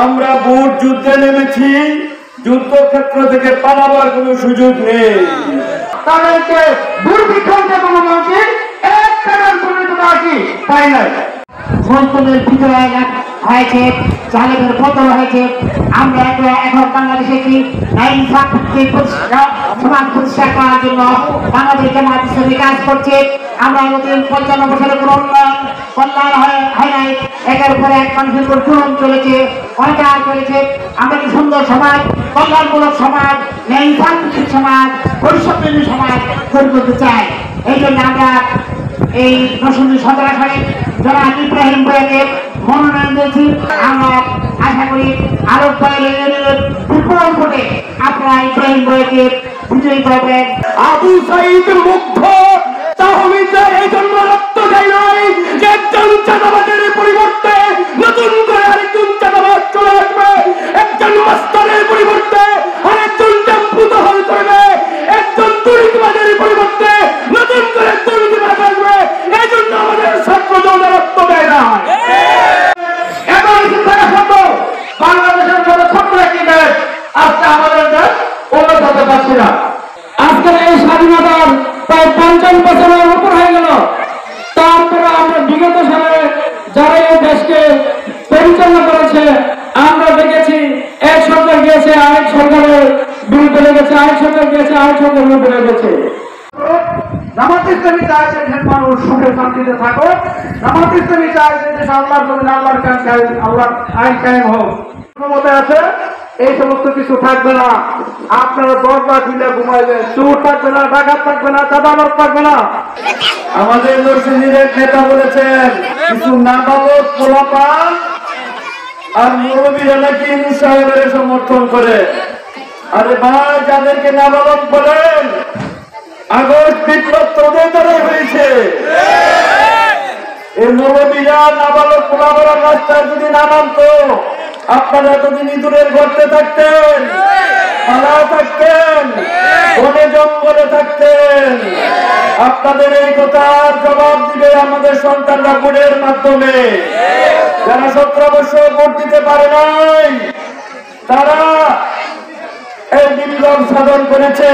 আমরা ভোট যুদ্ধে নেমেছি, যুদ্ধক্ষেত্র থেকে পালাবার কোনো সুযোগ নেই। তাদেরকে দুর্ভিক্ষকে কোনো মানুষের এক টাকার পরিণত আসি তাই নয়। মন্তব্যের ভিতরে হয়েছে, চালের বদল হয়েছে। আমরা এখন বাংলাদেশে কি সমাজ প্রতিষ্ঠা করার জন্য বাংলাদেশ জামাত ইসলামী কাজ করছে। আমরা নতুন 55 বছরের কোনো উন্নয়ন কল্যাণ হয় নাই, একের পরে এক মানুষের উপর জুলুম চলেছে, অনাচার চলেছে। আমরা কি সুন্দর সমাজ, কল্যাণমূলক সমাজ, ন্যায়ভিত্তিক সমাজ, ভবিষ্যৎপ্রেমী সমাজ গড়ে তুলতে চাই। এই জন্য আমরা এই 17 সালে জনাব ইব্রাহিম ভাইকে মনোনয়ন দিয়েছি। আমরা আশা করি আলোক পাইলের বিপুল ভোটে আপনারা ইব্রাহিম ভাইকে বিজয়ী করবেন। আবু সাইদ মুগ্ধ তাহমিদে এই জন্য রক্ত দেয় নাই যে একজন চাঁদাবাজের পরিবর্তে নতুন করে আরেকজন চাঁদাবাজ চলে আসবে, একজন মাস্টারের পরিবর্তে আরেকজন টেম্পু দখল করবে, একজন দুর্নীতিবাজের পরিবর্তে নতুন করে দুর্নীতিবাজ আসবে। এই জন্য আমাদের ছাত্র দল রক্ত দেয় না। এখন শিক্ষা শব্দ বাংলাদেশের মতো ছোট্ট একটি দেশ, আজকে আমাদের দেশ উন্নত হতে পারছি না। আজকের এই স্বাধীনতার প্রায় 55 বছরের উপর হয়ে গেল। তারপরে আমরা বিগত সালে যারা এই দেশকে পরিচালনা করেছে, আমরা দেখেছি এক সরকার গিয়েছে আরেক সরকারের বিরুদ্ধে লেগেছে, আরেক সরকার গিয়েছে আরেক সরকারের বিরুদ্ধে লেগেছে। জামাত ইসলামী চায় যে দেশের মানুষ সুখে শান্তিতে থাকুক। জামাত ইসলামী চায় যে দেশে আল্লাহর জমিন আল্লাহর আল্লাহর আইন কায়েম হোক। ক্ষমতা আছে, এই সমস্ত কিছু থাকবে না। আপনারা দরজা খুলে ঘুমাইবেন, চোর থাকবে না, ডাকাত থাকবে না, চাঁদাবাজ থাকবে না। আমাদের নরসিংদীর নেতা বলেছেন কিছু নাবালক পোলাপান আর মুরব্বীরা নাকি মুসাহেবের সমর্থন করে। আরে ভাই, যাদেরকে নাবালক বলেন, আগস্ট বিপ্লব তোদের দ্বারাই হয়েছে। এই মুরব্বীরা নাবালক পোলাপান রাস্তায় যদি না নামতো, আপনারা এতদিন ইঁদুরের গর্তে থাকতেন, পালা থাকতেন, বনে জঙ্গলে থাকতেন। আপনাদের এই কথার জবাব দিবে আমাদের সন্তানরা ভোটের মাধ্যমে। যারা 17 বছর ভোট দিতে পারে নাই, তারা এই বিপ্লব সাধন করেছে।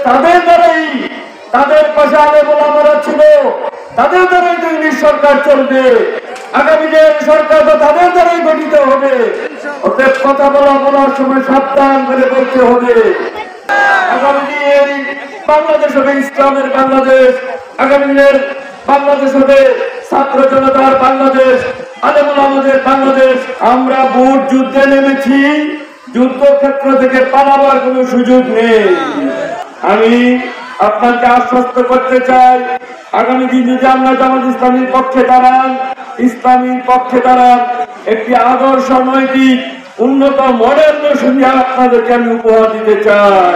তাদের দ্বারাই, তাদের পাশে আগে ওলামারা ছিল, তাদের দ্বারাই তো ইংলিশ সরকার চলবে। আগামী দিনের সরকার তো তাদের দ্বারাই গঠিত হবে। অতএব কথা বলার সময় সাবধান করে বলতে হবে। আগামী দিনের বাংলাদেশ হবে ইসলামের বাংলাদেশ, আগামী দিনের বাংলাদেশ হবে ছাত্র জনতার বাংলাদেশ, আলেম ওলামাদের বাংলাদেশ। আমরা ভোট যুদ্ধে নেমেছি, যুদ্ধক্ষেত্র থেকে পালাবার কোনো সুযোগ নেই। আমি আপনাকে আশ্বস্ত করতে চাই, আগামী দিন যদি আমরা জামাত ইসলামীর পক্ষে দাঁড়ান, ইসলামীর পক্ষে দাঁড়ান, একটি আদর্শ নৈতিক উন্নত মডেল সুবিধা আপনাদেরকে আমি উপহার দিতে চাই।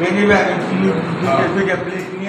Ini lah, ini juga beli ni,